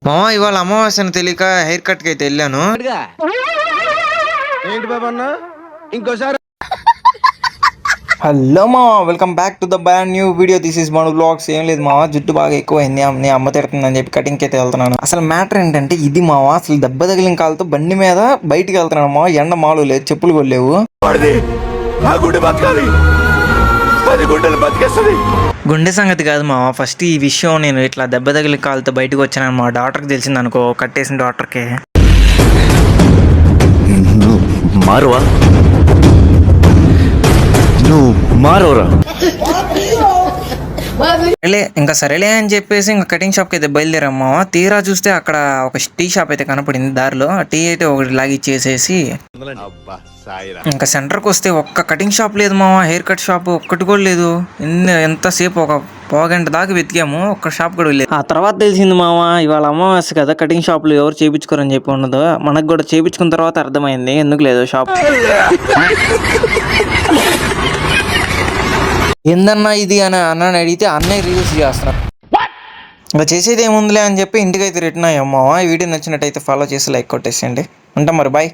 మామ ఇవాళ అమావాస్యను తెలియక హెయిర్ కట్ కి అయితే వెళ్ళాను. ఏంటి బాబా అన్న ఇంకోసారి. హలో మా welcome back to the brand new video. This is మన బ్లాగ్స్. ఏం లేదు మావా, జుట్టు బాగా ఎక్కువైంది, అమ్మ తిడుతుందని చెప్పి కటింగ్కి అయితే వెళ్తున్నాను. అసలు మ్యాటర్ ఏంటంటే ఇది మావా, అసలు దెబ్బ తగిలిన కాలుతో బండి మీద బయటికి వెళ్తున్నాను మావా. ఎండ మాలు లేదు, చెప్పులు కూడా లేవు. గుండె సంగతి కాదు మావా, ఫస్ట్ ఈ విషయం నేను ఇట్లా దెబ్బ తగిలిన కాలుతో బయటకు వచ్చాను మా డాక్టర్కి తెలిసింది అనుకో, కట్టేసిన డాక్టర్కి. మారువా నువ్వు మారోరా. ఇంకా సరేలే అని చెప్పేసి ఇంకా కటింగ్ షాప్కి అయితే బయలుదేరాము. తీరా చూస్తే అక్కడ ఒక టీ షాప్ అయితే కనపడింది దారిలో. ఆ టీ అయితే ఒకటి లాగిచ్చేసేసి ఇంకా సెంటర్కి వస్తే ఒక్క కటింగ్ షాప్ లేదు మావా. హెయిర్ కట్ షాప్ ఒక్కటి కూడా లేదు. ఎంతసేపు ఒక పావుగంట దాకా వెతికాము, ఒక్క షాప్ కూడా లేదు. ఆ తర్వాత తెలిసింది మావా, ఇవాళ అమావాస్య కదా, కటింగ్ షాప్లు ఎవరు చేయించుకోరని చెప్పి ఉండదు. మనకు కూడా చేయించుకున్న తర్వాత అర్థమైంది ఎందుకు లేదు షాప్. ఏందన్నా ఇది అని అన్నని అడిగితే అన్నయ్య రివ్యూస్ చేస్తున్నారు. ఇంకా చేసేది ఏముందిలే అని చెప్పి ఇంటికి అయితే రిటర్న్ అయ్యాము. ఈ వీడియో నచ్చినట్టయితే ఫాలో చేసి లైక్ కొట్టేసేయండి. ఉంటాం మరి, బాయ్.